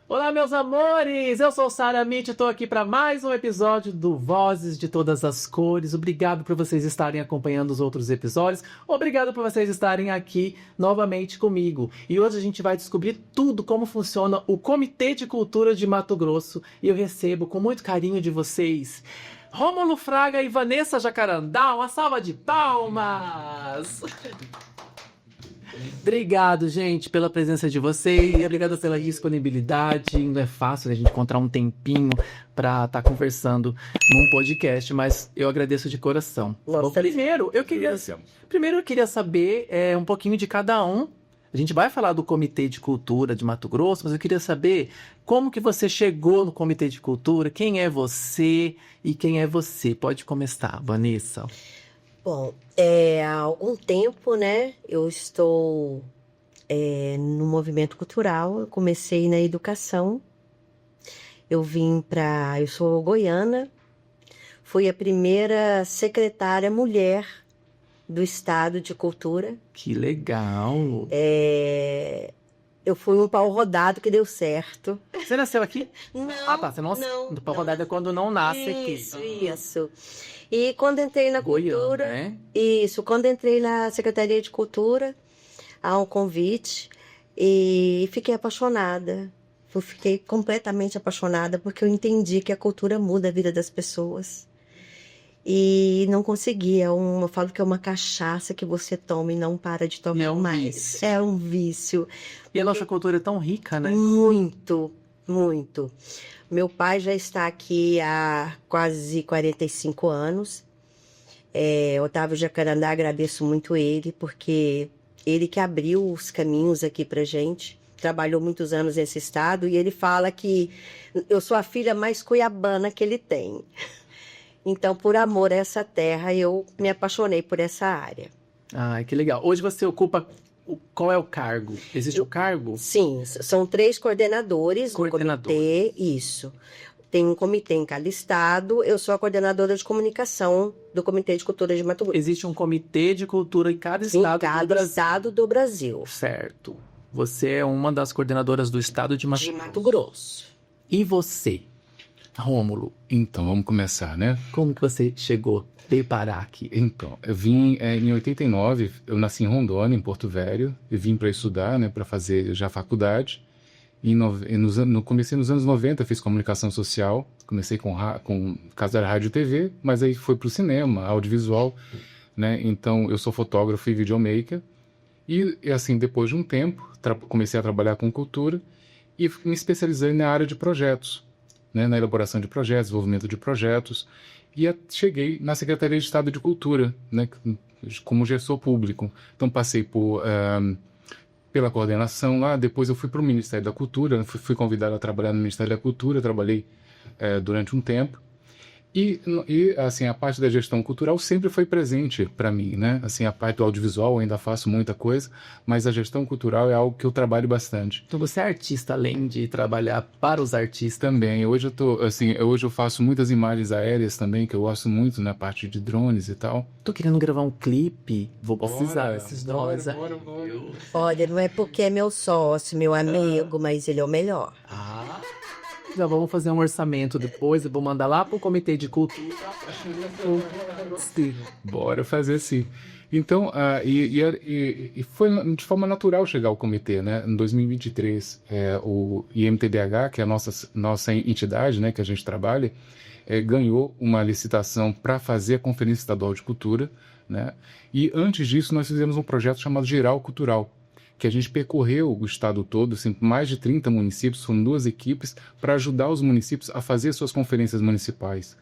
Olá, meus amores! Eu sou Sara Mitty e estou aqui para mais um episódio do Vozes de Todas as Cores. Obrigado por vocês estarem acompanhando os outros episódios. Obrigado por vocês estarem aqui novamente comigo. E hoje a gente vai descobrir tudo como funciona o Comitê de Cultura de Mato Grosso. E eu recebo com muito carinho de vocês Rômulo Fraga e Vanessa Jacarandá. Uma salva de palmas! Obrigado, gente, pela presença de vocês e obrigado pela disponibilidade. Não é fácil a gente encontrar um tempinho para estar conversando num podcast, mas eu agradeço de coração. Bom, primeiro, eu queria saber um pouquinho de cada um. A gente vai falar do Comitê de Cultura de Mato Grosso, mas eu queria saber como que você chegou no Comitê de Cultura, quem é você e quem é você. Pode começar, Vanessa. Bom, há algum tempo, né, eu estou no movimento cultural, eu comecei na educação, eu sou goiana, fui a primeira secretária mulher do Estado de Cultura. Que legal! Eu fui um pau rodado que deu certo. Você nasceu aqui? Não, tá, você não. O pau rodado é quando não nasce aqui. Isso. E quando entrei na cultura, né? Quando entrei na Secretaria de Cultura, há um convite e fiquei apaixonada. Eu fiquei completamente apaixonada porque eu entendi que a cultura muda a vida das pessoas. E não conseguia. Eu falo que é uma cachaça que você toma e não para de tomar mais. Vício. É um vício. E a nossa cultura é tão rica, né? Muito, muito. Meu pai já está aqui há quase 45 anos. Otávio Jacarandá, agradeço muito ele, porque ele que abriu os caminhos aqui pra gente. Trabalhou muitos anos nesse estado e ele fala que eu sou a filha mais cuiabana que ele tem. Então, por amor a essa terra, eu me apaixonei por essa área. Ai, que legal. Hoje você ocupa... Qual é o cargo? Existe o cargo? Sim, são 3 coordenadores do comitê, isso. Tem um comitê em cada estado, eu sou a coordenadora de comunicação do Comitê de Cultura de Mato Grosso. Existe um comitê de cultura em cada estado estado do Brasil. Certo. Você é uma das coordenadoras do estado de Mato Grosso. E você, Rômulo? Então, vamos começar, né? Como que você veio parar aqui? Então, eu vim em 89, eu nasci em Rondônia, em Porto Velho, e vim para estudar, né, para fazer já faculdade. Comecei nos anos 90, fiz comunicação social, comecei com caso da rádio e TV, mas aí foi para o cinema, audiovisual, né? Então, eu sou fotógrafo e videomaker. E assim, depois de um tempo, comecei a trabalhar com cultura e me especializei na área de projetos, né, na elaboração de projetos, desenvolvimento de projetos. E cheguei na Secretaria de Estado de Cultura, né, como gestor público. Então, passei pela coordenação lá, depois eu fui para o Ministério da Cultura, fui convidado a trabalhar no Ministério da Cultura, trabalhei durante um tempo. E assim, a parte da gestão cultural sempre foi presente para mim, né? Assim, a parte do audiovisual eu ainda faço muita coisa, mas a gestão cultural é algo que eu trabalho bastante. Então você é artista, além de trabalhar para os artistas? Também. Hoje eu faço muitas imagens aéreas também, que eu gosto muito, na parte de drones e tal. Tô querendo gravar um clipe, vou precisar desses drones. Bora. Olha, não é porque é meu sócio, meu amigo, mas ele é o melhor. Já vamos fazer um orçamento depois, eu vou mandar lá pro Comitê de Cultura. Bora fazer sim. Então, foi de forma natural chegar ao comitê, né? Em 2023, o IMTDH, que é a nossa entidade, né, que a gente trabalha, ganhou uma licitação para fazer a Conferência Estadual de Cultura, né? E antes disso, nós fizemos um projeto chamado Giral Cultural, que a gente percorreu o estado todo, assim, mais de 30 municípios, foram 2 equipes, para ajudar os municípios a fazer suas conferências municipais.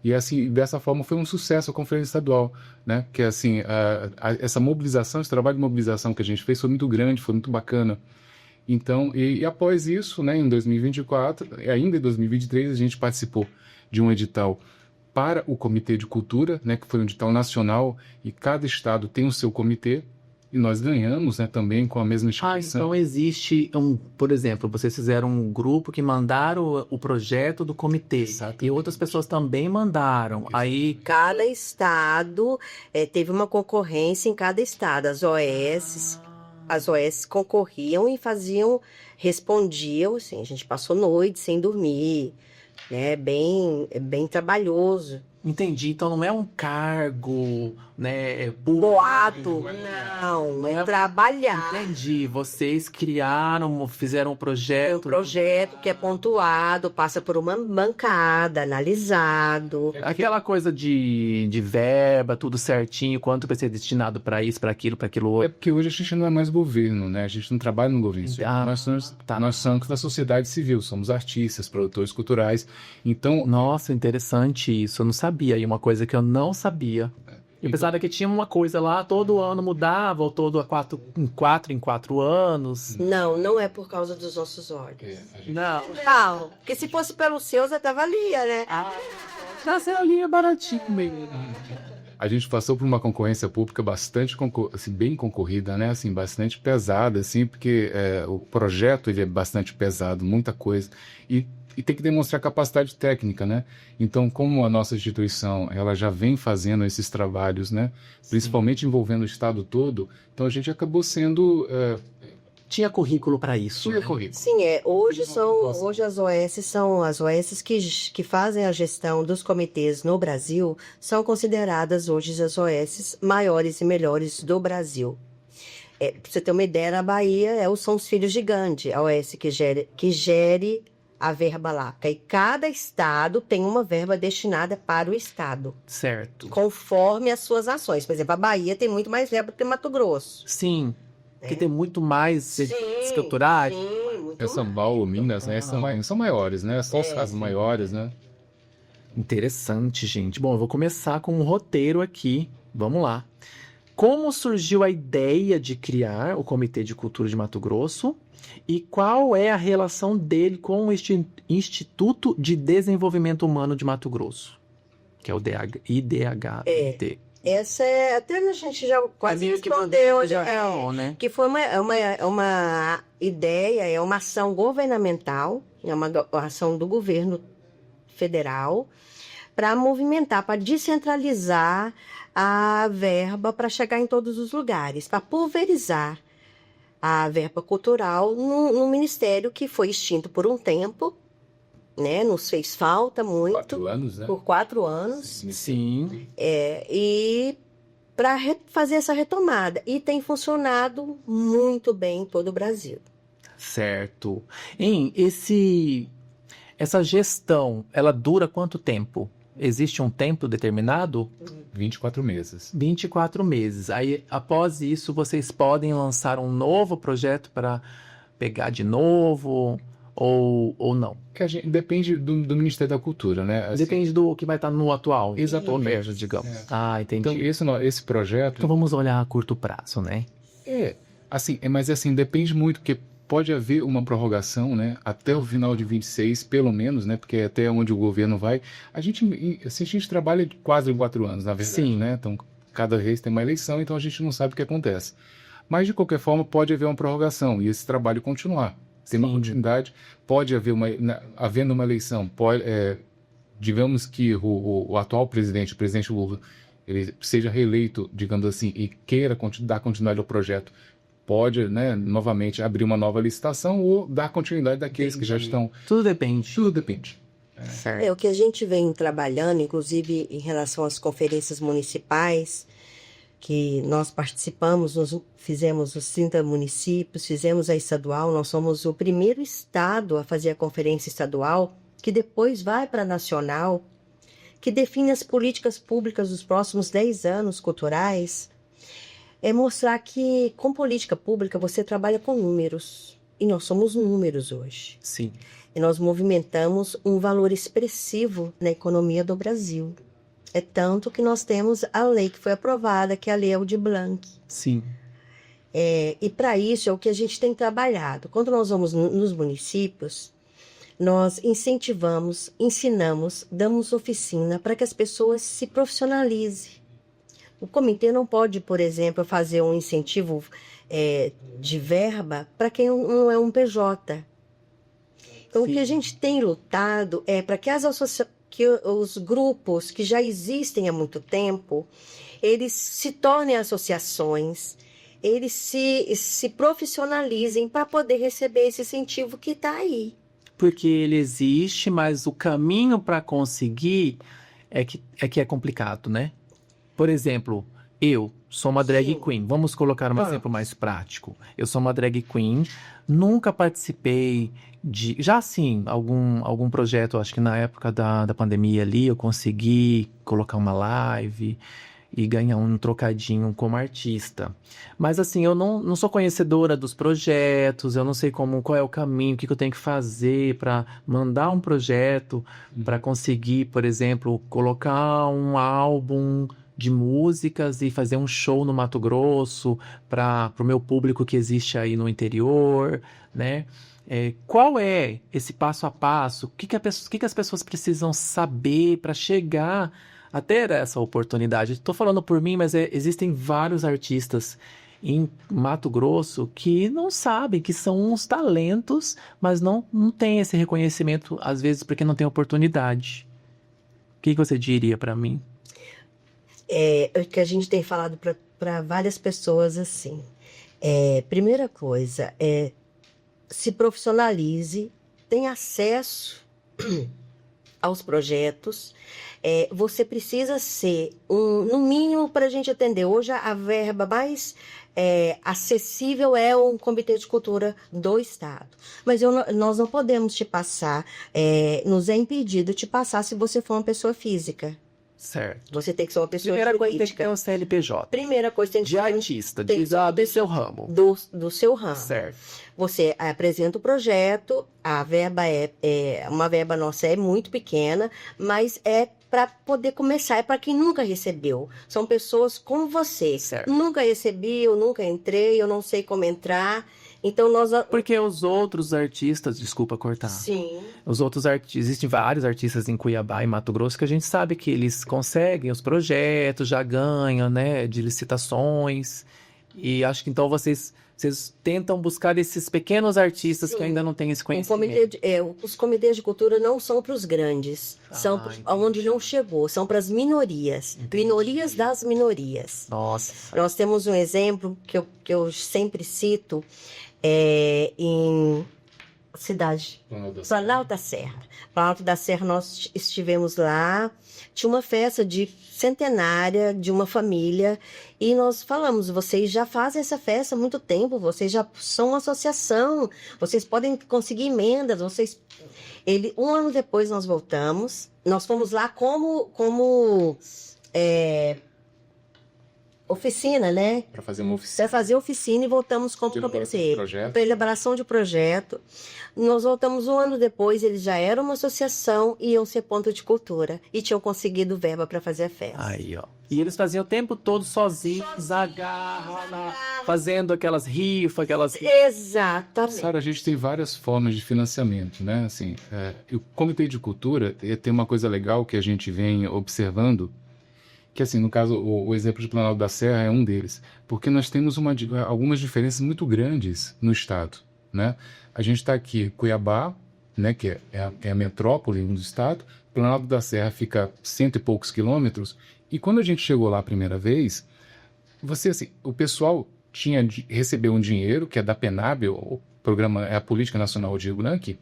E assim, dessa forma foi um sucesso a conferência estadual, né? Que assim, essa mobilização, esse trabalho de mobilização que a gente fez foi muito grande, foi muito bacana. Então, e após isso, né, em 2024, ainda em 2023, a gente participou de um edital para o Comitê de Cultura, né, que foi um edital nacional, e cada estado tem o seu comitê. e nós ganhamos, né, também com a mesma instituição. Então existe por exemplo, vocês fizeram um grupo que mandaram o projeto do comitê. Exato. E outras pessoas também mandaram. Isso. Aí Cada estado teve uma concorrência em cada estado. As OS concorriam e respondiam, assim, a gente passou noite sem dormir, né? Bem trabalhoso. entendi. Então não é um cargo, né? Boato, não, é trabalhar. Entendi. Vocês fizeram um É um projeto. projeto que é pontuado, passa por uma bancada, analisado. Aquela coisa de verba, tudo certinho, quanto vai ser destinado para isso, para aquilo É outro. porque hoje a gente não é mais governo, né? A gente não trabalha no governo. Ah, Nós somos da sociedade civil, somos artistas, produtores culturais. Então, Nossa, interessante isso. Eu não sabia. E uma coisa que eu não sabia. Eu pensava que tinha uma coisa lá, todo ano mudava, ou em 4 anos. Não é por causa dos nossos olhos. Não. Não, porque se fosse pelos seus, até valia, né? Já ali é baratinho mesmo. a gente passou por uma concorrência pública bastante assim, bem concorrida, né? Assim, bastante pesada, assim, porque o projeto ele é bastante pesado, muita coisa. E tem que demonstrar capacidade técnica, né? Então, como a nossa instituição ela já vem fazendo esses trabalhos, né? Principalmente envolvendo o Estado todo, então a gente acabou sendo... Tinha currículo para isso. Tinha né? currículo. Sim, hoje as OS são as OS que fazem a gestão dos comitês no Brasil, são consideradas hoje as OS maiores e melhores do Brasil. Pra você ter uma ideia, na Bahia são os filhos de Gandhi, a OS que gere a verba lá. E cada estado tem uma verba destinada para o estado, Certo. conforme as suas ações. Por exemplo, a Bahia tem muito mais verba do que Mato Grosso. Sim. Porque tem muito mais escriturais. Sim, muito São mais. Paulo, Minas, né? São maiores, né? São as maiores, né? Interessante, gente. Bom, eu vou começar com um roteiro aqui. Vamos lá. Como surgiu a ideia de criar o Comitê de Cultura de Mato Grosso? E qual é a relação dele com o Instituto de Desenvolvimento Humano de Mato Grosso? Que é o IDHT. Essa até a gente já quase meio que respondeu, né? que foi uma ideia, é uma ação governamental, é uma ação do governo federal para movimentar, para descentralizar a verba para chegar em todos os lugares, para pulverizar a verba cultural no ministério que foi extinto por um tempo, né? Nos fez falta muito. 4 anos, né? Por 4 anos. Sim. E para fazer essa retomada. E tem funcionado muito bem em todo o Brasil. Certo. Essa gestão, ela dura quanto tempo? Existe um tempo determinado? 24 meses. 24 meses. Aí, após isso, vocês podem lançar um novo projeto para pegar de novo ou não? Que a gente, depende do Ministério da Cultura, né? Assim, Depende do que vai estar no atual. Exatamente. Digamos. É. Ah, entendi. Então, esse projeto... Então vamos olhar a curto prazo, né? Mas assim, depende muito, porque pode haver uma prorrogação, né? Até o final de 26, pelo menos, né? Porque é até onde o governo vai. A gente trabalha quase 4 anos, na verdade, Sim. né? Então, cada vez tem uma eleição, então a gente não sabe o que acontece. Mas, de qualquer forma, pode haver uma prorrogação e esse trabalho continuar. Tem uma continuidade, pode haver havendo uma eleição, digamos que o atual presidente, o presidente Lula, ele seja reeleito, digamos assim, e queira dar continuidade ao projeto, pode, né, novamente abrir uma nova licitação ou dar continuidade daqueles que já estão. Tudo depende. Tudo depende. Certo. O que a gente vem trabalhando, inclusive em relação às conferências municipais, que nós participamos, fizemos os 30 municípios, fizemos a estadual, nós somos o primeiro estado a fazer a conferência estadual, que depois vai para a nacional, que define as políticas públicas dos próximos 10 anos culturais, é mostrar que com política pública você trabalha com números, e nós somos números hoje. Sim. E nós movimentamos um valor expressivo na economia do Brasil. É tanto que nós temos a lei que foi aprovada, que é a Lei Aldir Blanc. Sim. E para isso é o que a gente tem trabalhado. Quando nós vamos nos municípios, nós incentivamos, ensinamos, damos oficina para que as pessoas se profissionalizem. O comitê não pode, por exemplo, fazer um incentivo de verba para quem não é um PJ. Então, o que a gente tem lutado é para que que os grupos que já existem há muito tempo, eles se tornem associações, eles se profissionalizem para poder receber esse incentivo que está aí. Porque ele existe, mas o caminho para conseguir é que é complicado, né? Por exemplo, eu sou uma drag Sim. queen. Vamos colocar um exemplo mais prático. Eu sou uma drag queen, nunca participei de... Já sim, algum projeto, acho que na época da pandemia ali, eu consegui colocar uma live e ganhar um trocadinho como artista. Mas assim, eu não sou conhecedora dos projetos, eu não sei qual é o caminho, o que eu tenho que fazer para mandar um projeto, para conseguir, por exemplo, colocar um álbum de músicas e fazer um show no Mato Grosso para o meu público que existe aí no interior, né? Qual é esse passo a passo? O que as pessoas precisam saber para chegar a ter essa oportunidade? Estou falando por mim, mas existem vários artistas em Mato Grosso que não sabem, que são uns talentos, mas não têm esse reconhecimento, às vezes, porque não tem oportunidade. O que você diria para mim? Que a gente tem falado para várias pessoas assim. Primeira coisa, se profissionalize, tenha acesso aos projetos. Você precisa ser, no mínimo, para a gente atender. Hoje, a verba mais acessível é um Comitê de Cultura do Estado. Mas nós não podemos te passar, nos é impedido te passar se você for uma pessoa física. Certo. Você tem que ser uma pessoa Primeira jurídica. coisa tem que ter um CNPJ. Primeira coisa tem que de ter artista, tem que ser do seu ramo. Do seu ramo. Certo. Você apresenta o projeto, a verba uma verba nossa é muito pequena, mas é para poder começar, é para quem nunca recebeu. São pessoas como você. Certo. Nunca recebi, eu nunca entrei, eu não sei como entrar. Então Porque os outros artistas, desculpa cortar. Sim. Os outros artistas, existem vários artistas em Cuiabá e Mato Grosso que a gente sabe que eles conseguem os projetos, já ganham, né, de licitações. E acho que então vocês tentam buscar esses pequenos artistas que ainda não têm esse conhecimento. Os comitês de cultura não são para os grandes, são onde não chegou, são para as minorias, minorias das minorias. Nossa. Nós temos um exemplo que eu sempre cito em cidade, Planalto da Serra. Planalto da Serra, nós estivemos lá, tinha uma festa de centenária de uma família e nós falamos, vocês já fazem essa festa há muito tempo, vocês já são uma associação, vocês podem conseguir emendas, um ano depois nós voltamos, nós fomos lá como oficina, né? Para fazer uma oficina. Para fazer oficina e voltamos como para elaboração de projeto. Nós voltamos um ano depois, eles já eram uma associação e iam ser ponto de cultura. E tinham conseguido verba para fazer a festa. Aí, ó. E eles faziam o tempo todo sozinhos, fazendo aquelas rifas, Exatamente. Sara, a gente tem várias formas de financiamento, né? Assim, o Comitê de Cultura tem uma coisa legal que a gente vem observando, que assim, no caso, o exemplo de Planalto da Serra é um deles, porque nós temos algumas diferenças muito grandes no estado, né? A gente está aqui, Cuiabá, né, que é a metrópole do estado, Planalto da Serra fica 100 e poucos quilômetros, e quando a gente chegou lá a primeira vez, o pessoal recebeu um dinheiro, que é da PNAB, o programa, é a Política Nacional Aldir Blanc,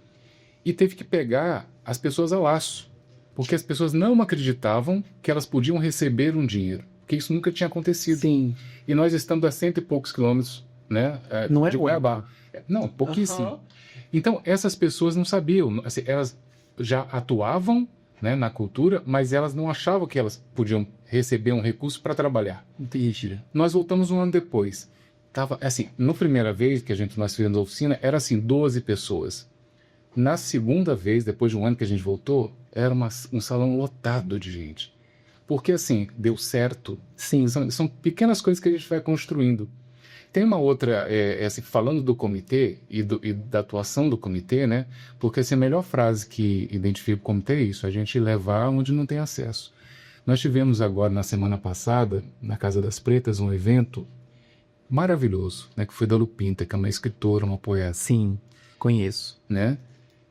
e teve que pegar as pessoas a laço, porque as pessoas não acreditavam que elas podiam receber um dinheiro, porque isso nunca tinha acontecido. Sim. E nós estamos a 100 e poucos quilômetros, né, não de Cuiabá. Não, pouquíssimo. Uhum. Então, essas pessoas não sabiam, assim, elas já atuavam, né, na cultura, mas elas não achavam que elas podiam receber um recurso para trabalhar. Entendi. Nós voltamos um ano depois. Tava, assim, na primeira vez que nós fizemos a oficina, era assim, 12 pessoas. Na segunda vez, depois de um ano que a gente voltou, era um salão lotado de gente. Porque, assim, deu certo. Sim. São pequenas coisas que a gente vai construindo. Tem uma outra, assim, falando do comitê e da atuação do comitê, né? Porque assim, a melhor frase que identifica o comitê é isso, a gente levar onde não tem acesso. Nós tivemos agora, na semana passada, na Casa das Pretas, um evento maravilhoso, né, que foi da Lupinta, que é uma escritora, uma poeta. Sim, conheço. Né?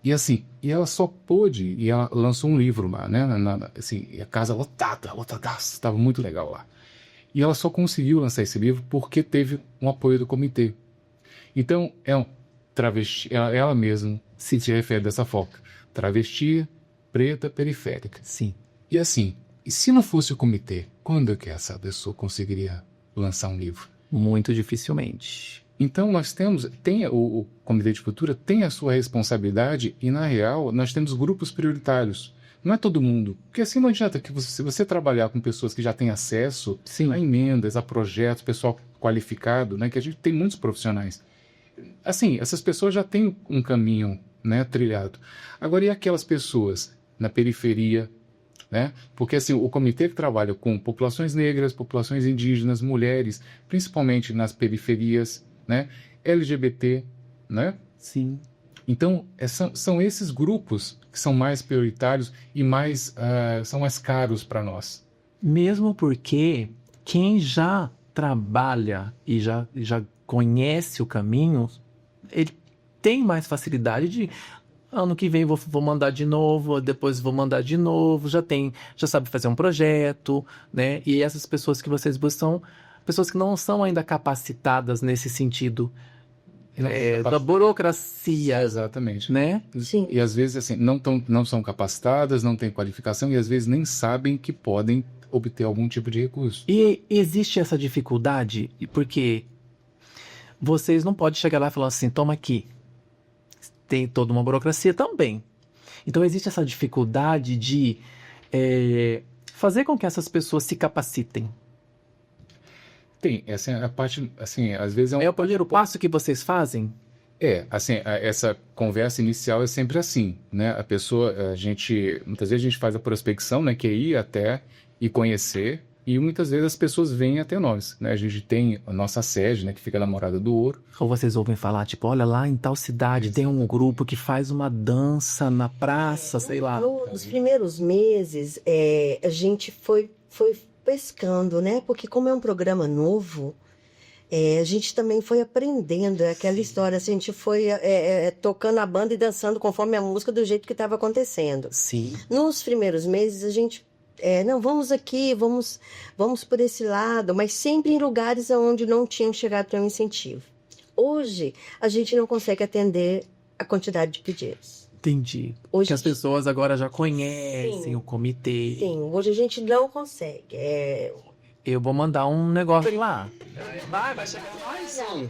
E assim, e ela só pôde, e ela lançou um livro lá, né? Assim, e a casa lotadaça, estava muito legal lá. E ela só conseguiu lançar esse livro porque teve um apoio do comitê. Então, é um travesti, ela mesma se refere dessa forma. Travesti, preta, periférica. Sim. E assim, e se não fosse o comitê, quando que essa pessoa conseguiria lançar um livro? Muito dificilmente. Então, nós temos, o Comitê de Cultura tem a sua responsabilidade e, na real, nós temos grupos prioritários. Não é todo mundo. Porque assim não adianta que se você trabalhar com pessoas que já têm acesso a emendas, a projetos, pessoal qualificado, né, que a gente tem muitos profissionais. Assim, essas pessoas já têm um caminho, né, trilhado. Agora, e aquelas pessoas na periferia? Né? Porque assim, o comitê que trabalha com populações negras, populações indígenas, mulheres, principalmente nas periferias, né? LGBT, né? Sim. Então, são esses grupos que são mais prioritários e são mais caros para nós. Mesmo porque quem já trabalha e já conhece o caminho, ele tem mais facilidade de... Ano que vem vou mandar de novo, depois vou mandar de novo, já sabe fazer um projeto, né? E essas pessoas que vocês buscam, pessoas que não são ainda capacitadas nesse sentido da burocracia. Exatamente. Né? Sim. E às vezes assim, não são capacitadas, não têm qualificação e às vezes nem sabem que podem obter algum tipo de recurso. E existe essa dificuldade porque vocês não podem chegar lá e falar assim, toma aqui. Tem toda uma burocracia também. Então, existe essa dificuldade de fazer com que essas pessoas se capacitem. Tem, essa é a parte, assim, às vezes... É o primeiro passo que vocês fazem? Assim, essa conversa inicial é sempre assim, né? A pessoa, muitas vezes a gente faz a prospecção, né? Que é ir até e conhecer, e muitas vezes as pessoas vêm até nós, né? A gente tem a nossa sede, né? Que fica na Morada do Ouro. Ou vocês ouvem falar, tipo, olha, lá em tal cidade tem um grupo que faz uma dança na praça, sei lá. Nos primeiros meses, a gente foi pescando, né? Porque como é um programa novo, a gente também foi aprendendo aquela história, assim, a gente foi tocando a banda e dançando conforme a música do jeito que estava acontecendo. Sim. Nos primeiros meses, a gente... não, vamos aqui, vamos por esse lado, mas sempre em lugares onde não tinham chegado para um incentivo. Hoje, a gente não consegue atender a quantidade de pedidos. Entendi. Hoje, que as pessoas agora já conhecem sim, o comitê. Sim, hoje a gente não consegue. Eu vou mandar um negócio lá. Vai chegar mais um.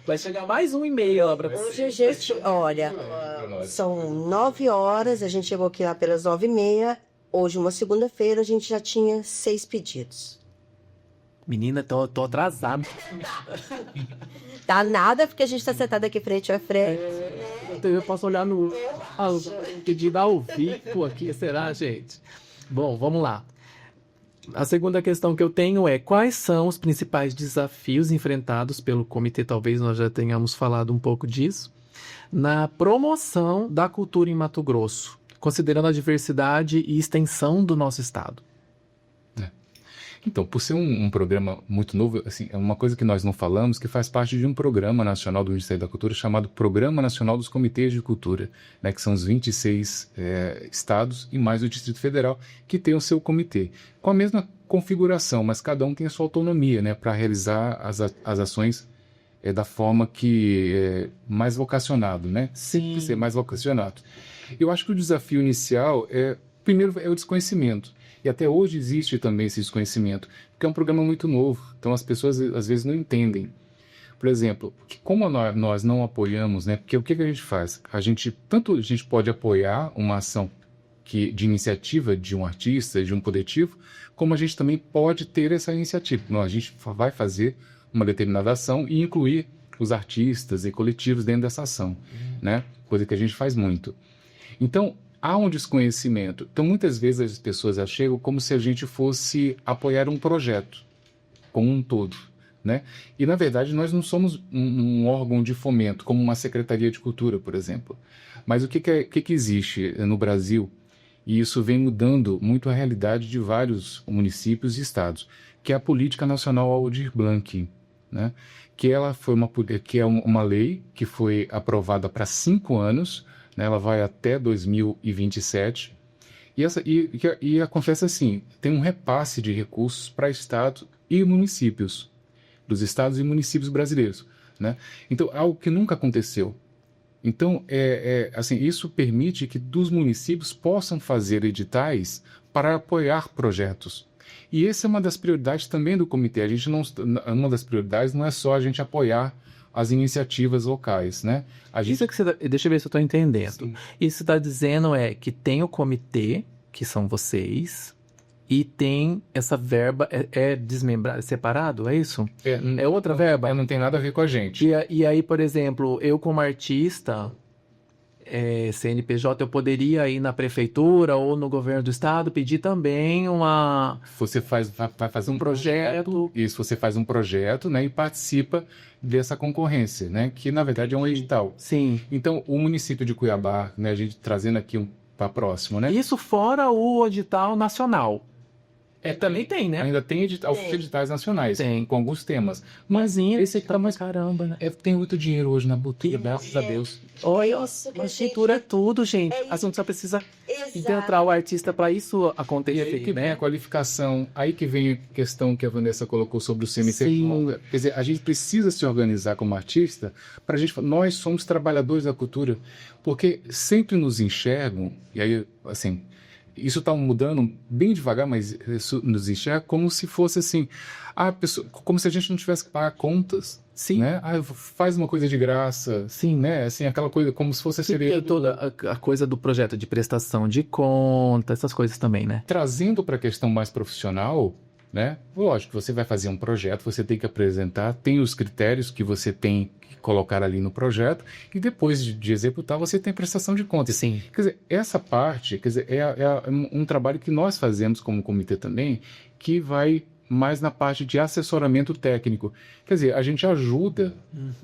Vai chegar mais um e-mail lá pra você. Hoje a gente, olha, são 9 horas, a gente chegou aqui lá pelas 9h30. Hoje, uma segunda-feira, a gente já tinha 6 pedidos. Menina, tô atrasado. Tá nada, porque a gente tá sentado aqui frente a frente. Eu posso olhar no pedido ao vivo aqui, será, gente? Bom, vamos lá. A segunda questão que eu tenho é: quais são os principais desafios enfrentados pelo comitê? Talvez nós já tenhamos falado um pouco disso. Na promoção da cultura em Mato Grosso, considerando a diversidade e extensão do nosso estado. Então, por ser um programa muito novo, assim, é uma coisa que nós não falamos, que faz parte de um programa nacional do Ministério da Cultura chamado Programa Nacional dos Comitês de Cultura, né, que são os 26 estados e mais o Distrito Federal, que tem o seu comitê, com a mesma configuração, mas cada um tem a sua autonomia, né, para realizar as ações da forma que é mais vocacionado, né? Sim. Ser mais vocacionado. Eu acho que o desafio inicial primeiro é o desconhecimento. E até hoje existe também esse desconhecimento, porque é um programa muito novo, então as pessoas às vezes não entendem. Por exemplo, como nós não apoiamos, né? Porque o que a gente faz? A gente pode apoiar uma ação de iniciativa de um artista, de um coletivo, como a gente também pode ter essa iniciativa. Não, a gente vai fazer uma determinada ação e incluir os artistas e coletivos dentro dessa ação, né? Coisa que a gente faz muito. Então, há um desconhecimento. Então, muitas vezes as pessoas chegam como se a gente fosse apoiar um projeto como um todo, né? E, na verdade, nós não somos um órgão de fomento, como uma Secretaria de Cultura, por exemplo. Mas o que existe no Brasil e isso vem mudando muito a realidade de vários municípios e estados, que é a Política Nacional Aldir Blanc, né? Que é uma lei que foi aprovada para 5 anos, né? Ela vai até 2027, acontece assim, tem um repasse de recursos para estados e municípios, dos estados e municípios brasileiros, né? Então, algo que nunca aconteceu. Então, assim, isso permite que dos municípios possam fazer editais para apoiar projetos. E essa é uma das prioridades também do comitê. Uma das prioridades não é só a gente apoiar as iniciativas locais, né? Isso que deixa eu ver se eu estou entendendo. Sim. Isso que você está dizendo é que tem o comitê, que são vocês, e tem essa verba, desmembrada, é separado, é isso? É outra verba? Não tem nada a ver com a gente. E aí, por exemplo, eu como artista, CNPJ, eu poderia ir na prefeitura ou no governo do estado pedir também Você vai fazer um projeto. Isso, você faz um projeto, né, e participa dessa concorrência, né, que na verdade é um edital. Sim. Então, o município de Cuiabá, né, a gente trazendo aqui para próximo, né? Isso fora o edital nacional. Também tem, né? Ainda tem editais nacionais, Tem. com alguns temas. Mas esse aqui tá mais caramba, né? tem muito dinheiro hoje na boutique, graças a Deus. Olha, Isso que a a estrutura é gente- tudo, gente. É isso. A gente só precisa Exato. encontrar o artista para isso E aí acontecer, que vem né? a qualificação, aí que vem a questão que a Vanessa colocou sobre o CMC. Sim. Quer dizer, a gente precisa se organizar como artista para a gente, nós somos trabalhadores da cultura, porque sempre nos enxergam, e aí, assim, isso está mudando bem devagar, mas isso nos enxerga como se fosse assim, como se a gente não tivesse que pagar contas. Sim. Né? Faz uma coisa de graça. Sim. Né? Assim, aquela coisa como se fosse a Sim, cereja porque toda a coisa do projeto de prestação de conta, essas coisas também, né? Trazendo para a questão mais profissional, né? Lógico, você vai fazer um projeto, você tem que apresentar, tem os critérios que você tem que colocar ali no projeto, e depois de executar, você tem prestação de contas. Sim. Quer dizer, essa parte, quer dizer, é um trabalho que nós fazemos como comitê também, que vai mais na parte de assessoramento técnico. Quer dizer, a gente ajuda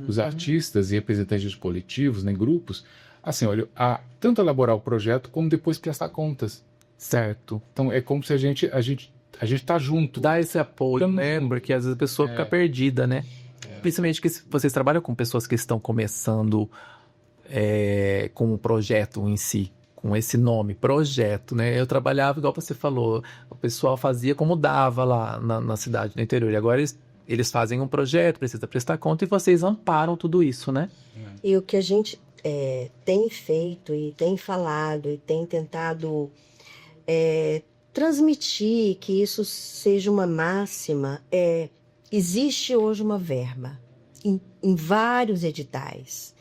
os artistas e representantes coletivos, né, grupos, assim, olha, a tanto elaborar o projeto como depois prestar contas. Certo. Então, é como se a gente tá junto. Dá esse apoio, né? Porque às vezes a pessoa fica perdida, né? Principalmente que vocês trabalham com pessoas que estão começando com o projeto em si, com esse nome, projeto, né? Eu trabalhava, igual você falou, o pessoal fazia como dava lá na cidade, no interior. E agora eles fazem um projeto, precisa prestar conta e vocês amparam tudo isso, né? E o que a gente tem feito e tem falado e tem tentado transmitir que isso seja uma máxima, existe hoje uma verba em vários editais,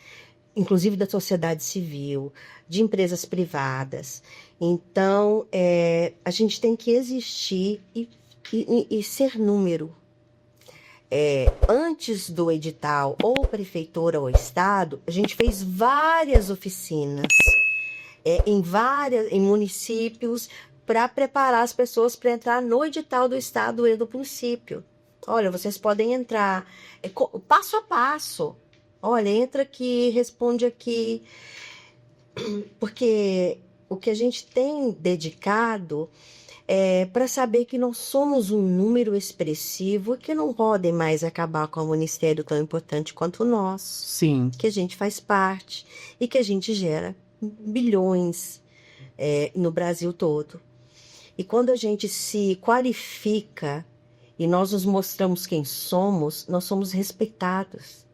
inclusive da sociedade civil, de empresas privadas. Então, a gente tem que existir e ser número. Antes do edital, ou prefeitura ou estado, a gente fez várias oficinas em municípios para preparar as pessoas para entrar no edital do estado e do município. Olha, vocês podem entrar passo a passo. Olha, entra aqui, responde aqui. Porque o que a gente tem dedicado para saber que não somos um número expressivo e que não podem mais acabar com um ministério tão importante quanto o nosso. Sim. Que a gente faz parte e que a gente gera bilhões no Brasil todo. E quando a gente se qualifica e nós nos mostramos quem somos, nós somos respeitados.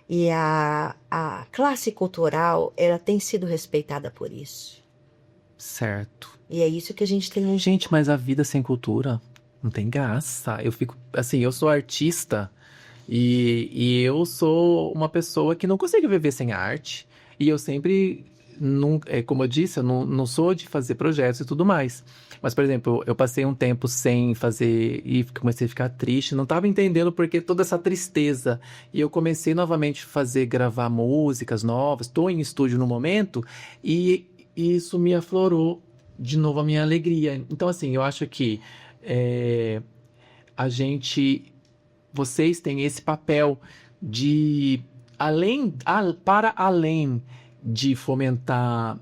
E a classe cultural, ela tem sido respeitada por isso. Certo. E é isso que a gente tem. Gente, mas a vida sem cultura não tem graça. Eu fico, assim, eu sou artista e eu sou uma pessoa que não consigo viver sem arte. E eu sempre, como eu disse, eu não sou de fazer projetos e tudo mais. Mas, por exemplo, eu passei um tempo sem fazer e comecei a ficar triste. Não estava entendendo porque toda essa tristeza. E eu comecei novamente a gravar músicas novas. Estou em estúdio no momento e isso me aflorou de novo a minha alegria. Então, assim, eu acho que vocês têm esse papel de, para além de fomentar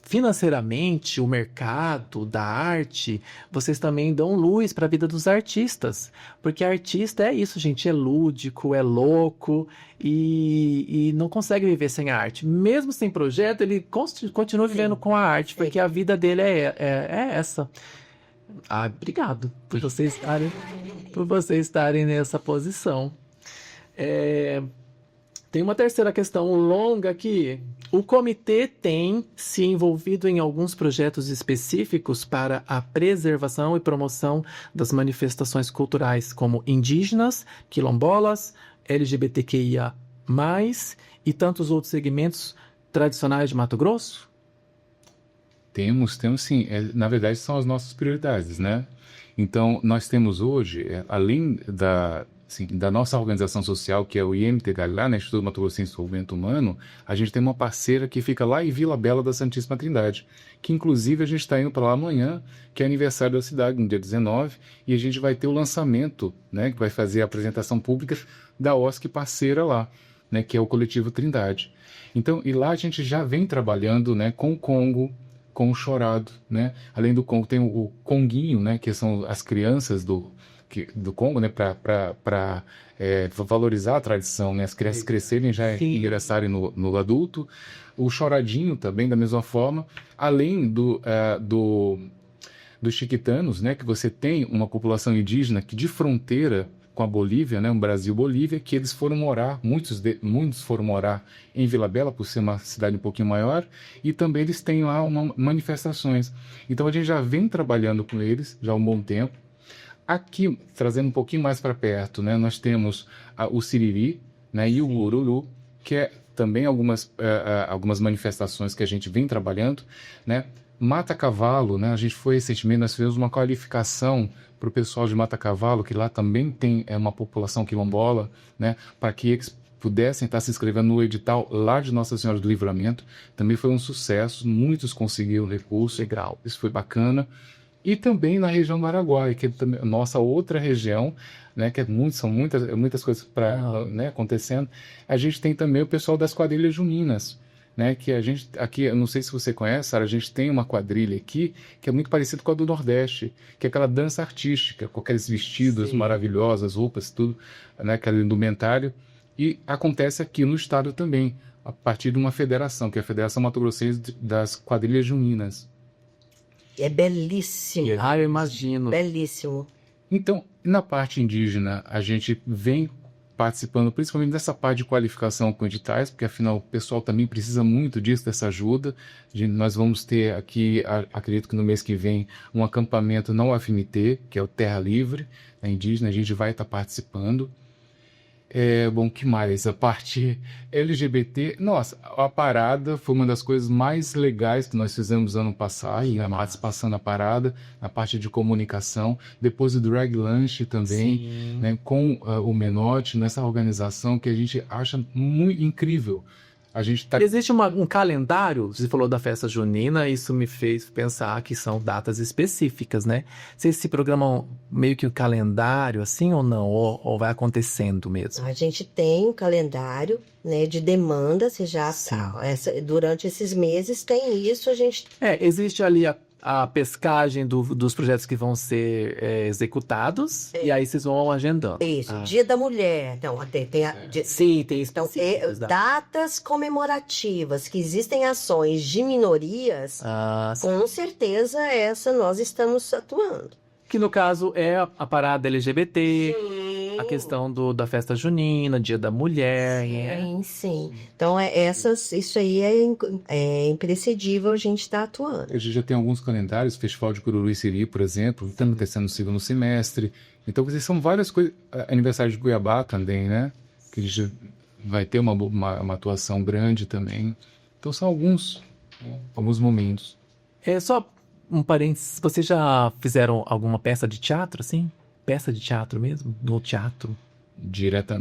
financeiramente, o mercado da arte, vocês também dão luz para a vida dos artistas. Porque artista é isso, gente, é lúdico, é louco e não consegue viver sem a arte. Mesmo sem projeto, ele continua vivendo com a arte, porque a vida dele é essa. Obrigado por vocês estarem nessa posição. Tem uma terceira questão longa aqui. O comitê tem se envolvido em alguns projetos específicos para a preservação e promoção das manifestações culturais, como indígenas, quilombolas, LGBTQIA+, e tantos outros segmentos tradicionais de Mato Grosso? Temos sim. Na verdade, são as nossas prioridades, né? Então, nós temos hoje, além da nossa organização social, que é o IMTH, né, Instituto Mato Grossense de Desenvolvimento Humano, a gente tem uma parceira que fica lá em Vila Bela da Santíssima Trindade, que inclusive a gente está indo para lá amanhã, que é aniversário da cidade, no dia 19, e a gente vai ter o lançamento, né, que vai fazer a apresentação pública da OSC parceira lá, né, que é o Coletivo Trindade. Então, e lá a gente já vem trabalhando, né, com o Congo, com o Chorado, né? Além do Congo tem o Conguinho, né, que são as crianças do Congo, né, para valorizar a tradição, né, as crianças crescerem já ingressarem no adulto. O Choradinho também, da mesma forma, além dos chiquitanos, né, que você tem uma população indígena que de fronteira com a Bolívia, né, um Brasil-Bolívia, que eles foram morar, muitos foram morar em Vila Bela, por ser uma cidade um pouquinho maior, e também eles têm lá manifestações. Então a gente já vem trabalhando com eles já há um bom tempo. Aqui, trazendo um pouquinho mais para perto, né, nós temos o Siriri, né, e o Ururu, que é também algumas manifestações que a gente vem trabalhando, né. Mata Cavalo, né, a gente foi recentemente, nós fizemos uma qualificação para o pessoal de Mata Cavalo, que lá também tem uma população quilombola, né, para que eles pudessem estar se inscrevendo no edital lá de Nossa Senhora do Livramento. Também foi um sucesso, muitos conseguiram recurso, legal, isso foi bacana. E também na região do Araguaia, que é também nossa outra região, né, que são muitas coisas né, acontecendo. A gente tem também o pessoal das quadrilhas juninas, né, que a gente aqui, eu não sei se você conhece, Sara, a gente tem uma quadrilha aqui que é muito parecida com a do Nordeste, que é aquela dança artística, com aqueles vestidos maravilhosos, roupas, tudo, né, aquele indumentário. E acontece aqui no estado também, a partir de uma federação, que é a Federação Mato Grossense das Quadrilhas Juninas. É belíssimo. Eu imagino. Belíssimo. Então, na parte indígena, a gente vem participando principalmente dessa parte de qualificação com editais, porque afinal o pessoal também precisa muito disso, dessa ajuda. Nós vamos ter aqui, acredito que no mês que vem, um acampamento na UFMT, que é o Terra Livre, a indígena, a gente vai estar participando. Bom, que mais? A parte LGBT, nossa, a parada foi uma das coisas mais legais que nós fizemos ano passado, a participação na parada, na parte de comunicação, depois o Drag Lunch também, né, com o Menotti, nessa organização que a gente acha muito incrível. A gente Existe um calendário, você falou da festa junina, isso me fez pensar que são datas específicas, né? Vocês se programam meio que o calendário, assim, ou não? Ou vai acontecendo mesmo? A gente tem um calendário, né, de demanda, você já durante esses meses tem isso, a gente... Existe ali a pescagem dos projetos que vão ser executados, e aí vocês vão agendando. Isso, Dia da Mulher. Então, Sim, tem então, específicos, datas comemorativas, que existem ações de minorias, com certeza essa nós estamos atuando. Que no caso é a parada LGBT, a questão da festa junina, Dia da Mulher. Sim. Então, isso aí é imprescindível a gente estar atuando. A gente já tem alguns calendários, Festival de Cururuí-Siri, por exemplo, está acontecendo no segundo semestre. Então, são várias coisas. Aniversário de Cuiabá também, né? Que a gente vai ter uma atuação grande também. Então, são alguns momentos. Só um parênteses, vocês já fizeram alguma peça de teatro, assim? Peça de teatro mesmo? No teatro?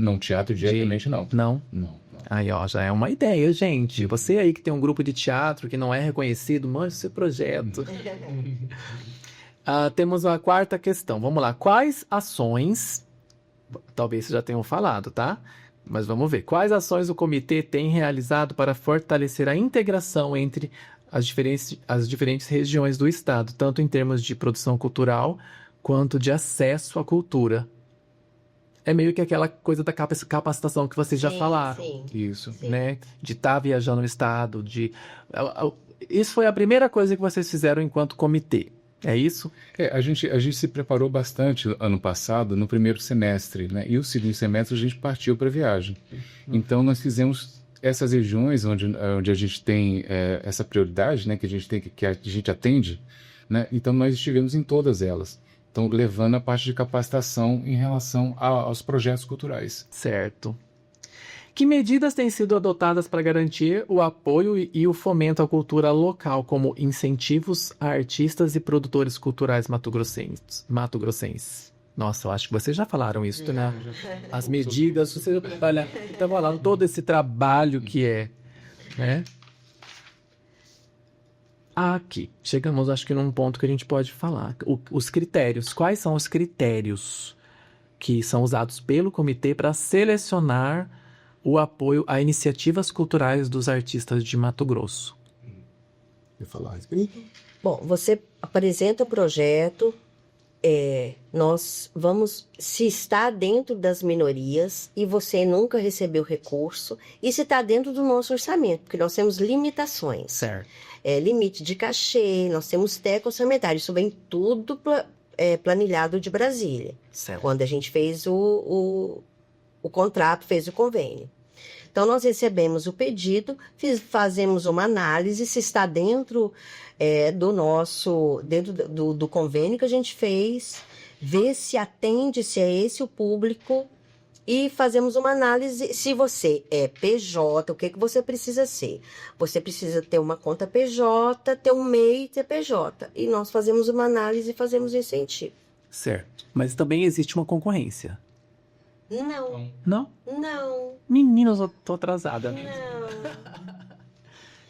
Não, teatro diretamente não. Não? Não. Aí, ó, já é uma ideia, gente. Você aí que tem um grupo de teatro que não é reconhecido, mande seu projeto. Temos a quarta questão. Vamos lá. Quais ações... Talvez vocês já tenham falado, tá? Mas vamos ver. Quais ações o comitê tem realizado para fortalecer a integração entre as diferentes regiões do estado, tanto em termos de produção cultural quanto de acesso à cultura. É meio que aquela coisa da capacitação que vocês já falaram. Sim. Isso. Sim. Né? De estar viajando no estado, Isso foi a primeira coisa que vocês fizeram enquanto comitê, é isso? A gente se preparou bastante ano passado, no primeiro semestre, né? E o segundo semestre a gente partiu para a viagem. Então, nós fizemos essas regiões onde a gente tem essa prioridade, né? Que a gente atende, né? Então, nós estivemos em todas elas. Então, levando a parte de capacitação em relação aos projetos culturais. Certo. Que medidas têm sido adotadas para garantir o apoio e o fomento à cultura local, como incentivos a artistas e produtores culturais mato-grossenses? Nossa, eu acho que vocês já falaram isso, né? As medidas, vocês estão falando todo esse trabalho que é, né? Aqui, chegamos acho que num ponto que a gente pode falar. Os critérios, quais são os critérios que são usados pelo comitê para selecionar o apoio a iniciativas culturais dos artistas de Mato Grosso? Quer falar a respeito? Bom, você apresenta o projeto, nós vamos, se está dentro das minorias e você nunca recebeu recurso, e se está dentro do nosso orçamento, porque nós temos limitações. Certo. Limite de cachê, nós temos teto orçamentário, isso vem tudo planilhado de Brasília. Certo. Quando a gente fez o contrato, fez o convênio. Então, nós recebemos o pedido, fazemos uma análise, se está dentro do convênio que a gente fez, ver se atende, se é esse o público, e fazemos uma análise. Se você é PJ, o que você precisa ser? Você precisa ter uma conta PJ, ter um MEI e ter PJ. E nós fazemos uma análise e fazemos incentivo. Certo. Mas também existe uma concorrência. Não. Não? Não. Meninos, eu tô atrasada. Não.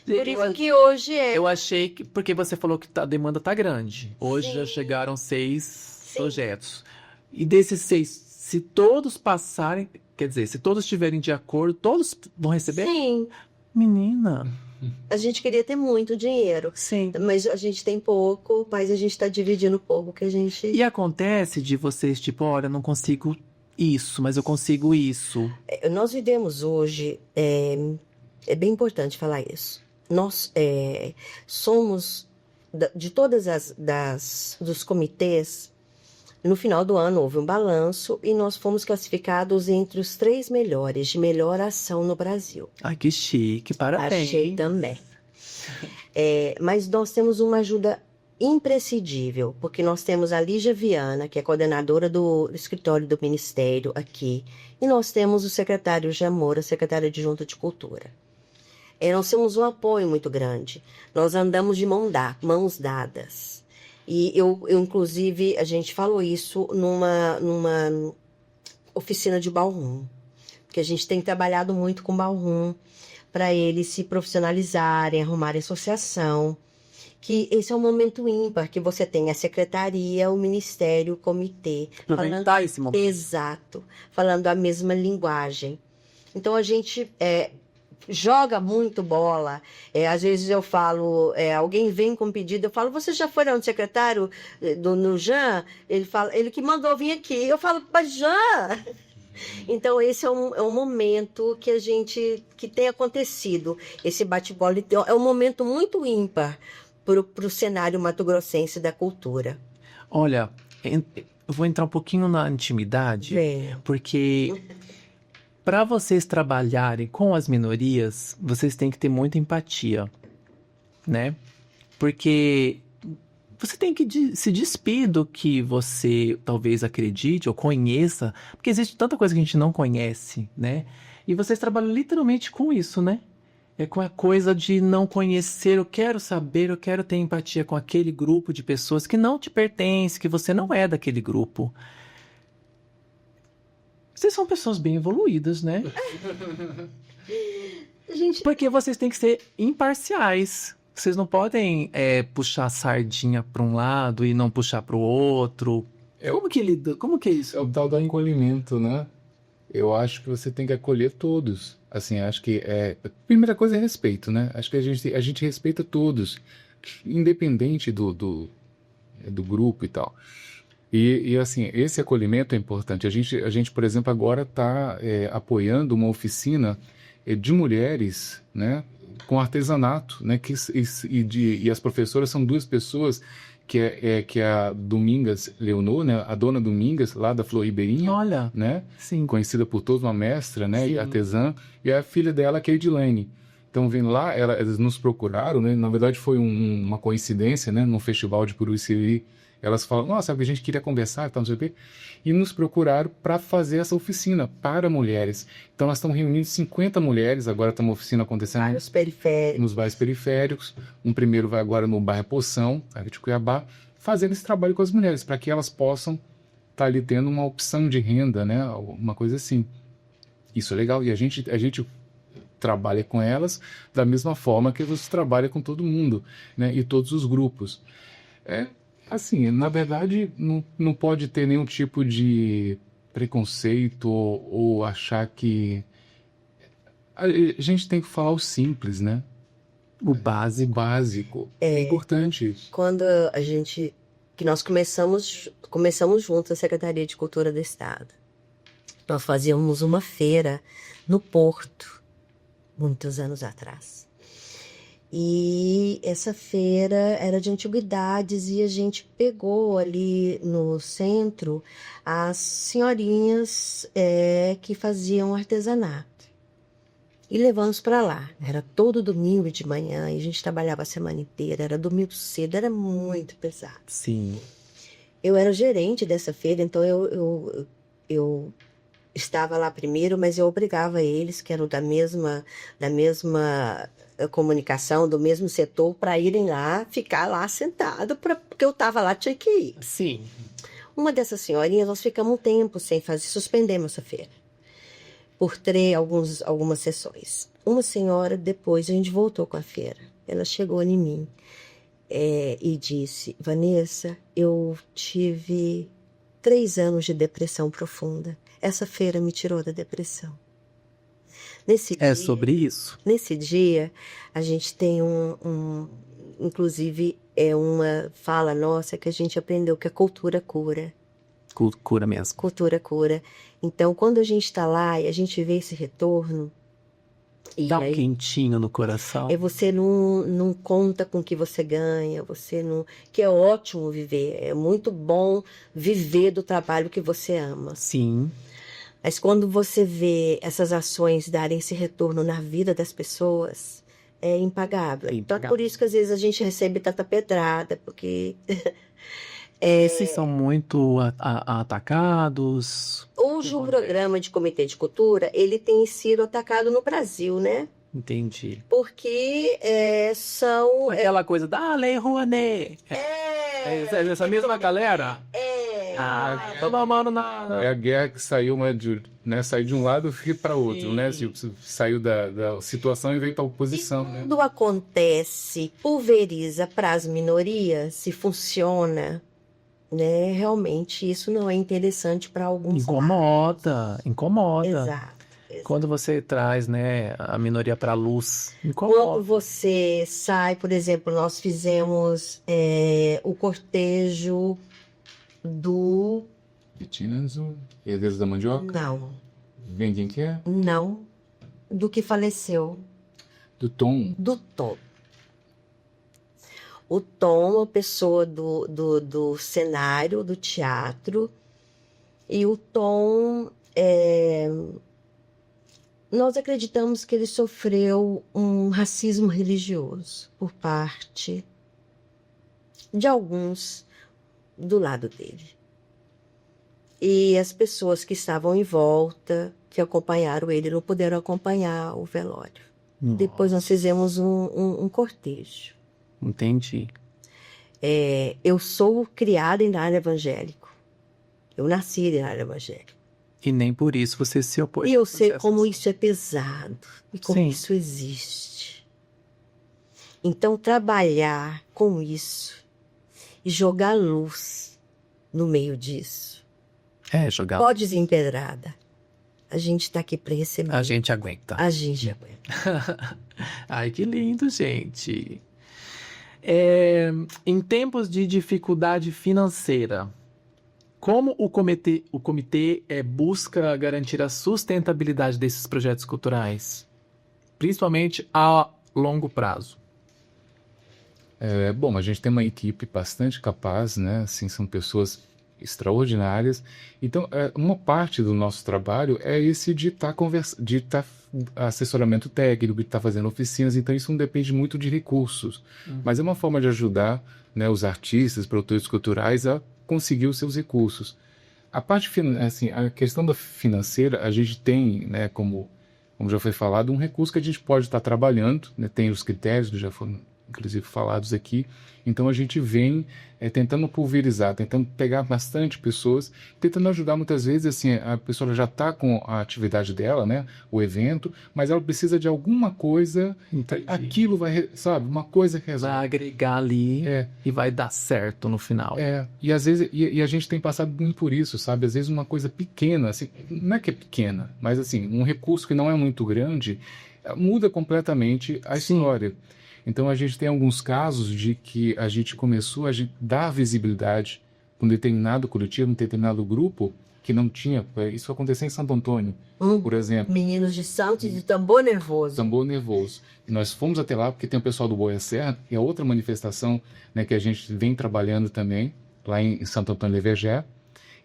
Por isso que hoje Eu achei que... Porque você falou que a demanda tá grande. Hoje Sim. já chegaram 6 projetos. E desses 6, se todos passarem... Quer dizer, se todos estiverem de acordo, todos vão receber? Sim. Menina. A gente queria ter muito dinheiro. Sim. Mas a gente tem pouco, mas a gente tá dividindo pouco que a gente... E acontece de vocês, tipo, olha, eu não consigo isso, mas eu consigo isso. Nós vivemos hoje... É bem importante falar isso. Nós somos, de todas dos comitês, no final do ano houve um balanço e nós fomos classificados entre os 3 melhores de melhor ação no Brasil. Ai, que chique, parabéns. Achei também. Mas nós temos uma ajuda imprescindível, porque nós temos a Lígia Viana, que é coordenadora do escritório do Ministério aqui, e nós temos o secretário Jamora, secretário adjunto de Cultura. Nós temos um apoio muito grande. Nós andamos de mãos dadas. E eu, inclusive, a gente falou isso numa oficina de ballroom. Porque a gente tem trabalhado muito com ballroom para eles se profissionalizarem, arrumarem associação. Que esse é um momento ímpar, que você tem a secretaria, o ministério, o comitê. Aproveitar esse momento. Exato. Falando a mesma linguagem. Então, a gente... joga muito bola. Às vezes eu falo, alguém vem com um pedido, eu falo, você já foi no secretário do Nujan? Ele fala, ele que mandou vir aqui. Eu falo, mas já! Então esse é um momento que tem acontecido. Esse bate-bola é um momento muito ímpar para o cenário mato-grossense da cultura. Olha, eu vou entrar um pouquinho na intimidade, porque... Para vocês trabalharem com as minorias, vocês têm que ter muita empatia, né? Porque você tem que se despir do que você talvez acredite ou conheça, porque existe tanta coisa que a gente não conhece, né? E vocês trabalham literalmente com isso, né? É com a coisa de não conhecer, eu quero saber, eu quero ter empatia com aquele grupo de pessoas que não te pertence, que você não é daquele grupo. Vocês são pessoas bem evoluídas, né? Porque vocês têm que ser imparciais. Vocês não podem puxar a sardinha para um lado e não puxar para o outro. Como que é isso? É o tal do acolhimento, né? eu acho que você tem que acolher todos. Assim, acho que a primeira coisa é respeito, né? Acho que a gente respeita todos, independente do grupo e tal. E assim, esse acolhimento é importante. A gente, por exemplo, agora está apoiando uma oficina de mulheres, né, com artesanato, né, e as professoras são duas pessoas que é a Domingas Leonor, né, a dona Domingas, lá da Flor Ribeirinha, Olha, né, sim. conhecida por todos, uma mestra, né, e Sim. artesã, e a filha dela, que é a Edilene. Então, vendo lá, elas nos procuraram, né, na verdade foi uma coincidência, né, num festival de Curuçiri. Elas falam, nossa, a gente queria conversar e tal, não sei o quê. E nos procuraram para fazer essa oficina para mulheres. Então, nós estamos reunindo 50 mulheres. Agora tem uma oficina acontecendo Vários periféricos. nos bairros periféricos. Um primeiro vai agora no bairro Poção, aqui de Cuiabá, fazendo esse trabalho com as mulheres, para que elas possam estar ali tendo uma opção de renda, né? Uma coisa assim. Isso é legal. E a gente trabalha com elas da mesma forma que você trabalha com todo mundo, né? E todos os grupos. Assim, na verdade, não pode ter nenhum tipo de preconceito ou achar que... A gente tem que falar o simples, né? O O básico. básico. É importante. Quando que nós começamos juntos a Secretaria de Cultura do Estado. Nós fazíamos uma feira no Porto, muitos anos atrás. E essa feira era de antiguidades e a gente pegou ali no centro as senhorinhas que faziam artesanato. E levamos para lá. Era todo domingo de manhã e a gente trabalhava a semana inteira. Era domingo cedo, era muito pesado. Sim. Eu era gerente dessa feira, então eu estava lá primeiro, mas eu obrigava eles, que eram da mesma comunicação, do mesmo setor, para irem lá, ficar lá sentado, porque eu estava lá, tinha que ir. Sim. Uma dessas senhorinhas, nós ficamos um tempo sem fazer, suspendemos essa feira, por algumas sessões. Uma senhora, depois, a gente voltou com a feira. Ela chegou em mim e disse, Vanessa, eu tive 3 anos de depressão profunda. Essa feira me tirou da depressão. Sobre isso? Nesse dia, a gente tem inclusive, uma fala nossa que a gente aprendeu que a cultura cura. Cura mesmo. Cultura cura. Então, quando a gente está lá e a gente vê esse retorno... Dá um quentinho no coração. Você não conta com o que você ganha, que é ótimo viver, é muito bom viver do trabalho que você ama. Sim. Mas quando você vê essas ações darem esse retorno na vida das pessoas, é impagável. Então é por isso que às vezes a gente recebe tanta pedrada, porque... Esses são muito atacados. Hoje o programa de Comitê de Cultura, ele tem sido atacado no Brasil, né? Entendi. Porque são... Aquela coisa da Lei Rouanet. Essa mesma galera? Todo mundo É a guerra que saiu, né, saiu de um lado e foi para outro, né? Saiu da situação e veio para a oposição. E quando acontece, pulveriza para as minorias, se funciona, né? Realmente isso não é interessante para alguns. Incomoda. Exato. Quando você traz, né, a minoria para a luz, incomoda. Quando você sai, por exemplo, nós fizemos o cortejo do... Vitinas, Herdeiros da Mandioca? Não. Vem quem que é? Não. Do que faleceu. Do Tom. Do Tom. O Tom, uma pessoa do cenário, do teatro. E o Tom, nós acreditamos que ele sofreu um racismo religioso por parte de alguns do lado dele. E as pessoas que estavam em volta, que acompanharam ele, não puderam acompanhar o velório. Nossa. Depois nós fizemos um cortejo. Entendi. Eu sou criada em área evangélica. Eu nasci em área evangélica. E nem por isso você se opôs. E eu sei como isso é pesado e como isso existe. Então, trabalhar com isso e jogar luz no meio disso. Jogar. Pode ser empedrada. a gente está aqui para receber. A gente aguenta. A gente aguenta. Ai, que lindo, gente. Em tempos de dificuldade financeira, como o comitê busca garantir a sustentabilidade desses projetos culturais, principalmente a longo prazo? Bom, a gente tem uma equipe bastante capaz, né? Assim, são pessoas extraordinárias. Então, uma parte do nosso trabalho é esse de estar assessoramento técnico, de estar fazendo oficinas. Então, isso não depende muito de recursos, mas é uma forma de ajudar, né, os artistas, produtores culturais a conseguir os seus recursos. A parte assim, a questão da financeira, a gente tem, né, como já foi falado, um recurso que a gente pode estar trabalhando, né, tem os critérios que já foram inclusive falados aqui. Então a gente vem tentando pulverizar, tentando pegar bastante pessoas, tentando ajudar muitas vezes, assim, a pessoa já está com a atividade dela, né, o evento, mas ela precisa de alguma coisa, aquilo vai, sabe, uma coisa que resolve. Vai agregar ali e vai dar certo no final. E às vezes, e a gente tem passado muito por isso, sabe, às vezes uma coisa pequena, assim, não é que é pequena, mas assim, um recurso que não é muito grande, muda completamente a história. Então, a gente tem alguns casos de que a gente começou a dar visibilidade para um determinado coletivo, um determinado grupo que não tinha. Isso aconteceu em Santo Antônio, por exemplo. Meninos de Santos e de Tambor Nervoso. Tambor Nervoso. E nós fomos até lá porque tem o pessoal do Boia Serra, que é outra manifestação, né, que a gente vem trabalhando também, lá em Santo Antônio de Vergé.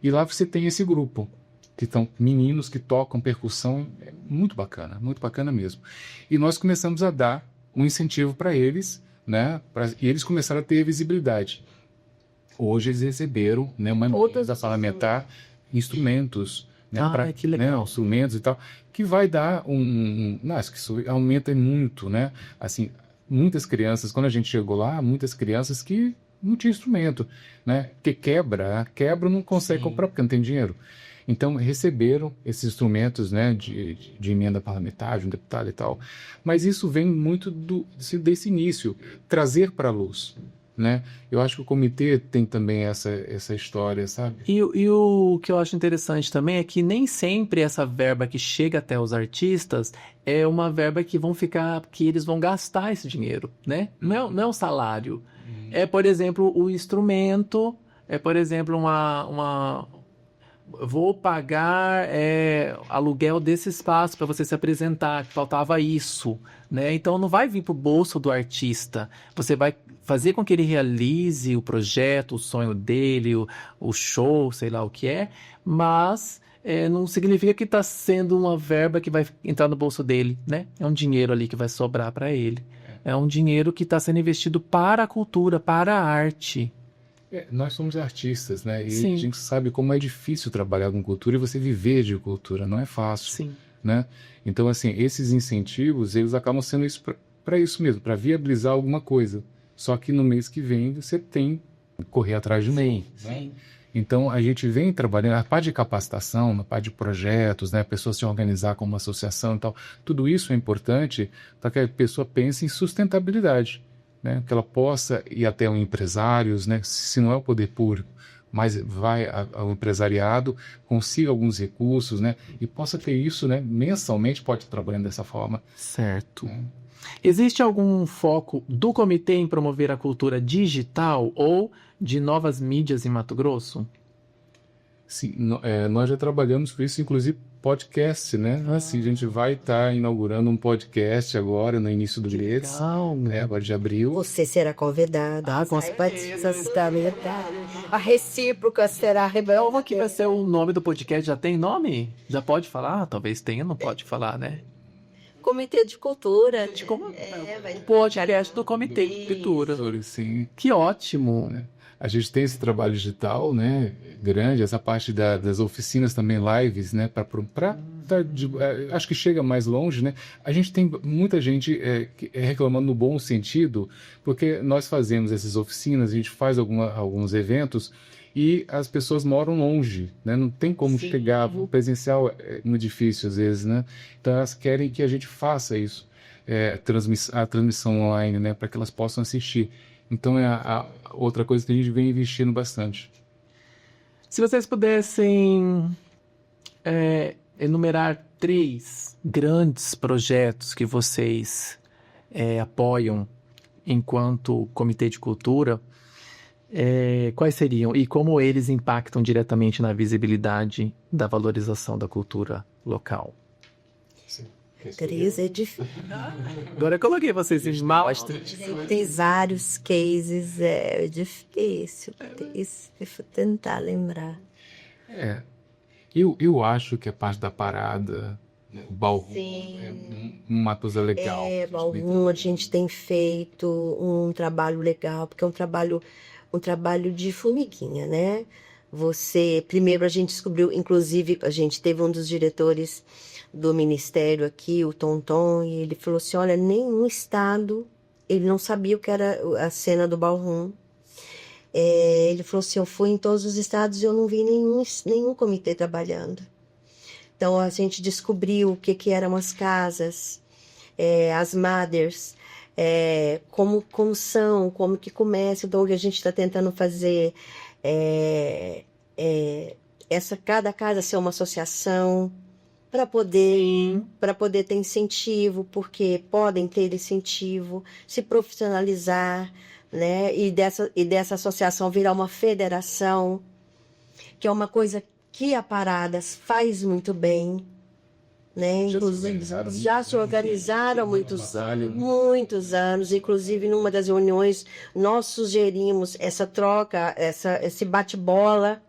E lá você tem esse grupo, que são meninos que tocam percussão, muito bacana mesmo. E nós começamos a dar um incentivo para eles, né? E eles começaram a ter visibilidade. Hoje eles receberam, né, uma emenda parlamentar, instrumentos, né, que legal. Né, instrumentos e tal, que vai dar acho que isso aumenta muito, né? Assim, muitas crianças, quando a gente chegou lá, muitas crianças que não tinham instrumento, né? Porque quebra não consegue comprar porque não tem dinheiro. Então, receberam esses instrumentos, né, de emenda parlamentar, de um deputado e tal. Mas isso vem muito desse início, trazer para a luz, né? Eu acho que o comitê tem também essa história, sabe? E o que eu acho interessante também é que nem sempre essa verba que chega até os artistas é uma verba que eles vão gastar esse dinheiro, né? Não é um salário. É, por exemplo, o instrumento, por exemplo, vou pagar aluguel desse espaço para você se apresentar, que faltava isso, né? Então não vai vir para o bolso do artista, você vai fazer com que ele realize o projeto, o sonho dele, o show, sei lá o que é, mas não significa que está sendo uma verba que vai entrar no bolso dele, né? É um dinheiro ali que vai sobrar para ele, é um dinheiro que está sendo investido para a cultura, para a arte. Nós somos artistas, né? E Sim. a gente sabe como é difícil trabalhar com cultura e você viver de cultura, não é fácil. Sim. Né? Então, assim, esses incentivos, eles acabam sendo isso para isso mesmo, para viabilizar alguma coisa. Só que no mês que vem você tem que correr atrás de novo. Né? Então, a gente vem trabalhando na parte de capacitação, na parte de projetos, né? A pessoa se organizar como uma associação e tal. Tudo isso é importante para que a pessoa pense em sustentabilidade. Né, que ela possa ir até empresários, né, se não é o poder público, mas vai ao empresariado, consiga alguns recursos, né, e possa ter isso, né, mensalmente, pode estar trabalhando dessa forma. Certo. Existe algum foco do comitê em promover a cultura digital ou de novas mídias em Mato Grosso? Sim, nós já trabalhamos por isso, inclusive podcast, né? Assim, a gente vai estar inaugurando um podcast agora, no início do mês. Legal. Né? Agora de abril. Você será convidado. Com certeza. A recíproca será rebelde. Como que vai ser o nome do podcast? Já tem nome? Já pode falar? Talvez tenha, não pode falar, né? Comitê de Cultura. Podcast do Comitê de Cultura. Sim. Que ótimo. A gente tem esse trabalho digital, né, grande, essa parte das oficinas também, lives, né, acho que chega mais longe, né. A gente tem muita gente reclamando no bom sentido, porque nós fazemos essas oficinas, a gente faz alguns eventos e as pessoas moram longe, né, não tem como chegar, presencial é muito difícil às vezes, né, então elas querem que a gente faça isso, a transmissão online, né, para que elas possam assistir. Então é a outra coisa que a gente vem investindo bastante. Se vocês pudessem enumerar 3 grandes projetos que vocês apoiam enquanto Comitê de Cultura, quais seriam e como eles impactam diretamente na visibilidade da valorização da cultura local? Sim. 3 é difícil. Agora eu coloquei vocês em mostra. Tem vários cases, é difícil. Deixa eu tentar lembrar. Eu acho que a parte da parada, né, o ballroom, Sim. é uma coisa legal. Ballroom, a gente tem feito um trabalho legal, porque é um trabalho de formiguinha, né? Primeiro a gente descobriu, inclusive, a gente teve um dos diretores do ministério aqui, o Tonton, e ele falou assim, olha, nenhum estado, ele não sabia o que era a cena do ballroom. Ele falou assim, eu fui em todos os estados e eu não vi nenhum comitê trabalhando. Então a gente descobriu o que eram as casas, as mothers, como são, como que começa. Então o que a gente está tentando fazer cada casa ser uma associação para poder ter incentivo, porque podem ter incentivo, se profissionalizar, né? E dessa associação virar uma federação, que é uma coisa que a Paradas faz muito bem, né? Já se organizaram há muitos anos, inclusive numa das reuniões nós sugerimos essa troca, esse bate-bola,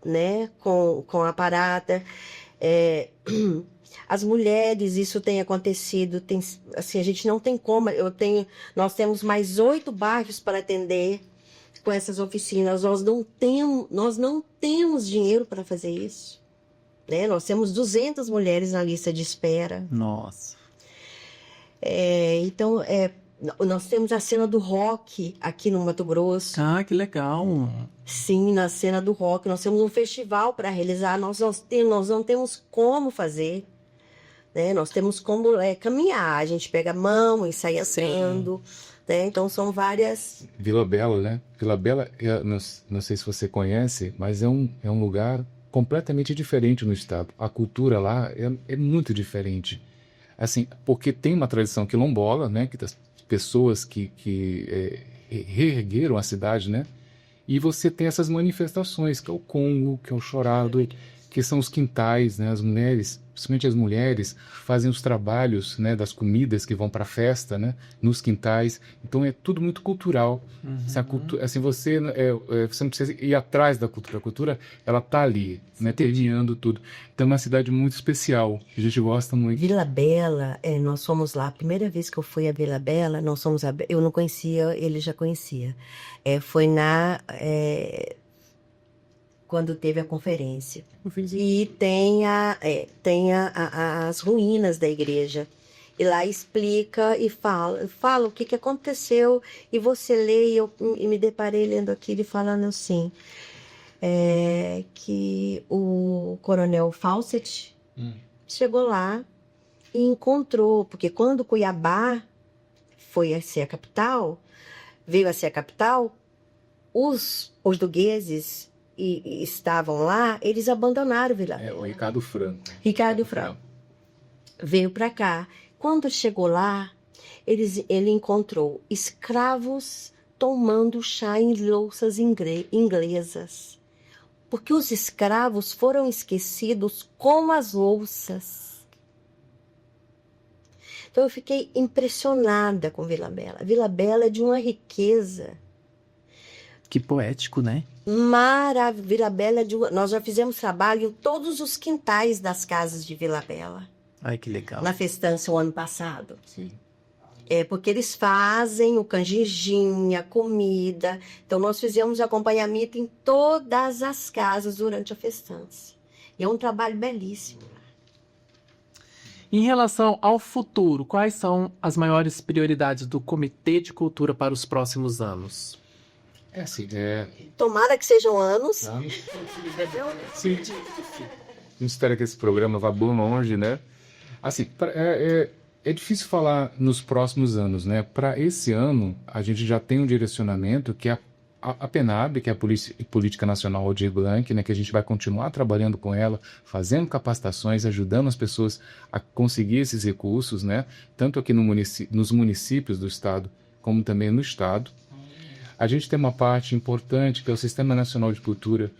né? com a Parada. As mulheres, isso tem acontecido, assim, a gente não tem como, nós temos mais 8 bairros para atender com essas oficinas, nós não temos dinheiro para fazer isso, né? Nós temos 200 mulheres na lista de espera. Nossa. Então, nós temos a cena do rock aqui no Mato Grosso. Ah, que legal. Sim, na cena do rock, nós temos um festival para realizar, nós não temos como fazer, né? Nós temos como caminhar, a gente pega a mão e sai andando, né? Então são várias... Vila Bela, né? Vila Bela, não sei se você conhece, mas é um lugar completamente diferente no estado. A cultura lá é muito diferente. Assim, porque tem uma tradição quilombola, né? Que das pessoas que reergueram a cidade, né? E você tem essas manifestações, que é o Congo, que é o chorado, que são os quintais, né? As mulheres, principalmente as mulheres, fazem os trabalhos, né, das comidas que vão para a festa, né, nos quintais. Então é tudo muito cultural. Assim, você não precisa ir atrás da cultura. A cultura, ela tá ali, né, permeando tudo. Então é uma cidade muito especial. A gente gosta muito. Vila Bela, nós fomos lá. A primeira vez que eu fui a Vila Bela, eu não conhecia, ele já conhecia. Foi quando teve a conferência. E tem as ruínas da igreja. E lá explica e fala o que aconteceu. E você lê, e me deparei lendo aquilo e falando assim, que o coronel Fawcett chegou lá e encontrou, porque quando Cuiabá veio a ser a capital, os portugueses estavam lá, eles abandonaram Vila Bela. O Ricardo Franco. Ricardo Franco veio para cá. Quando chegou lá, ele encontrou escravos tomando chá em louças inglesas, porque os escravos foram esquecidos com as louças. Então eu fiquei impressionada com Vila Bela. Vila Bela é de uma riqueza. Que poético, né? Vila Bela nós já fizemos trabalho em todos os quintais das casas de Vila Bela. Ai, que legal. Na festança o ano passado. Sim. Porque eles fazem o canjinjinho, a comida. Então nós fizemos acompanhamento em todas as casas durante a festança. E é um trabalho belíssimo. Em relação ao futuro, quais são as maiores prioridades do Comitê de Cultura para os próximos anos? Tomara que sejam anos. Sim. A gente espera que esse programa vá bem longe, né? Assim, é difícil falar nos próximos anos, né? Para esse ano, a gente já tem um direcionamento que é a PNAB, que é a Política Nacional Aldir Blanc, né, que a gente vai continuar trabalhando com ela, fazendo capacitações, ajudando as pessoas a conseguir esses recursos, né, tanto aqui nos municípios do estado, como também no estado. A gente tem uma parte importante, que é o Sistema Nacional de Cultura.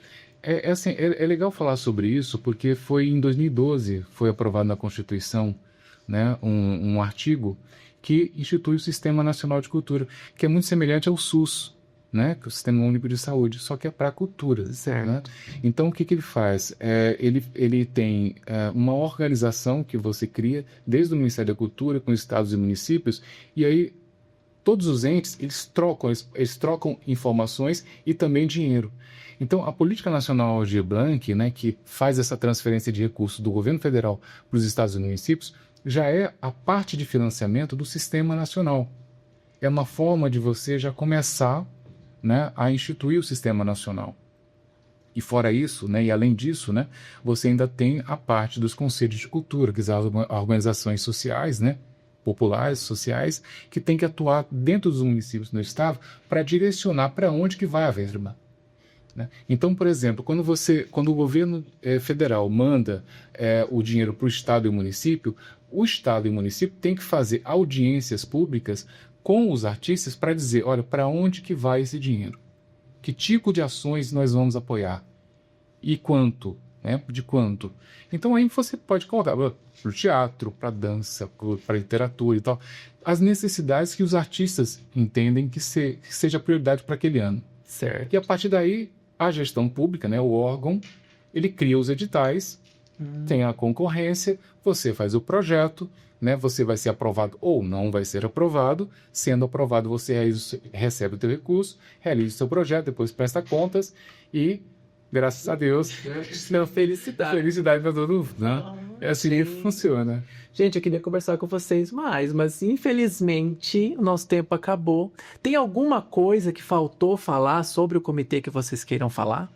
É legal falar sobre isso, porque foi em 2012, foi aprovado na Constituição, né, um artigo que institui o Sistema Nacional de Cultura, que é muito semelhante ao SUS, né, que é o Sistema Único de Saúde, só que é para a cultura. Certo. Né? Então, o que ele faz? Ele tem uma organização que você cria, desde o Ministério da Cultura, com estados e municípios, e aí todos os entes, eles trocam informações e também dinheiro. Então, a Política Nacional Aldir Blanc, né, que faz essa transferência de recursos do governo federal para os estados e municípios, já é a parte de financiamento do Sistema Nacional. É uma forma de você já começar, né, a instituir o Sistema Nacional. E fora isso, né, e além disso, né, você ainda tem a parte dos conselhos de cultura, que são as organizações sociais, né, populares, sociais, que tem que atuar dentro dos municípios do estado para direcionar para onde que vai a verba. Né? Então, por exemplo, quando o governo federal manda o dinheiro para o estado e o município e o município tem que fazer audiências públicas com os artistas para dizer, olha, para onde que vai esse dinheiro? Que tipo de ações nós vamos apoiar? E quanto? Né? De quanto? Então aí você pode colocar para o teatro, para a dança, para a literatura e tal, as necessidades que os artistas entendem que seja prioridade para aquele ano. Certo. E a partir daí, a gestão pública, né, o órgão, ele cria os editais, tem a concorrência, você faz o projeto, né, você vai ser aprovado ou não vai ser aprovado. Sendo aprovado, você recebe o teu recurso, realiza o seu projeto, depois presta contas e, graças a Deus, felicidade para todo mundo. Né? É assim que funciona. Gente, eu queria conversar com vocês mais, mas infelizmente o nosso tempo acabou. Tem alguma coisa que faltou falar sobre o comitê que vocês queiram falar?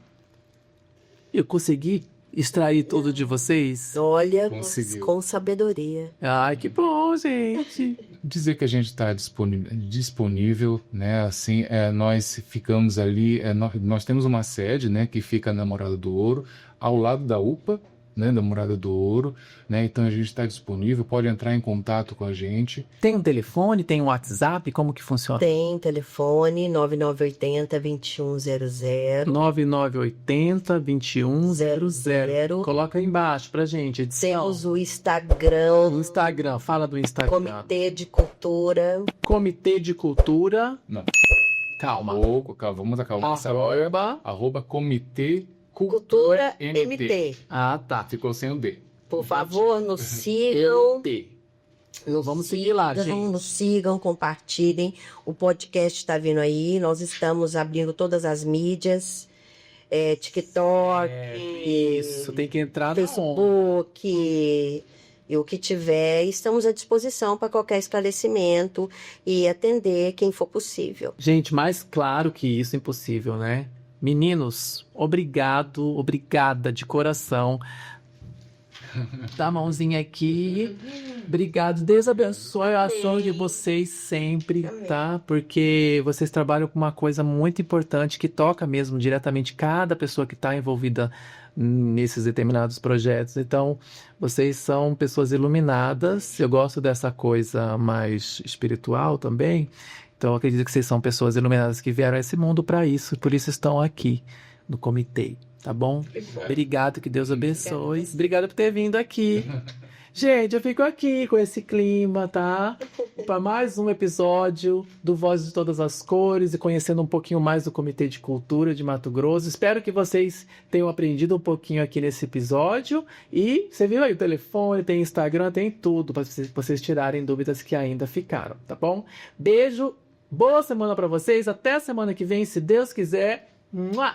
Eu consegui extrair tudo de vocês? Olha, Conseguiu. com sabedoria. Ai, que bom, gente. Dizer que a gente está disponível, né? Assim, nós ficamos ali, nós temos uma sede, né, que fica na Morada do Ouro, ao lado da UPA, né, da Morada do Ouro, né? Então a gente está disponível, pode entrar em contato com a gente. Tem um telefone, tem um WhatsApp, como que funciona? Tem telefone 9980-2100. 9980-2100. Coloca aí embaixo pra gente. Temos o Instagram. Instagram, fala do Instagram. Comitê de Cultura. Comitê de Cultura. Não. Calma. Calma, vamos acalmar. @. Comitê Cultura MT. Ah, tá. Ficou sem o D. Por favor, nos sigam. Vamos seguir lá, gente. Nos sigam, compartilhem. O podcast está vindo aí. Nós estamos abrindo todas as mídias. TikTok. Isso, tem que entrar no Facebook. E o que tiver, estamos à disposição para qualquer esclarecimento e atender quem for possível. Gente, mais claro que isso é impossível, né? Meninos, obrigada de coração. Dá a mãozinha aqui. Obrigado. Deus abençoe a ação de vocês sempre, tá? Porque vocês trabalham com uma coisa muito importante que toca mesmo diretamente cada pessoa que está envolvida nesses determinados projetos. Então, vocês são pessoas iluminadas. Eu gosto dessa coisa mais espiritual também. Então, eu acredito que vocês são pessoas iluminadas que vieram a esse mundo para isso, por isso estão aqui no comitê, tá bom? Obrigado, que Deus abençoe. Obrigado por ter vindo aqui. Gente, eu fico aqui com esse clima, tá? Para mais um episódio do Vozes de Todas as Cores e conhecendo um pouquinho mais do Comitê de Cultura de Mato Grosso. Espero que vocês tenham aprendido um pouquinho aqui nesse episódio. E você viu aí o telefone, tem Instagram, tem tudo para vocês tirarem dúvidas que ainda ficaram, tá bom? Beijo, boa semana para vocês. Até a semana que vem, se Deus quiser. Mua!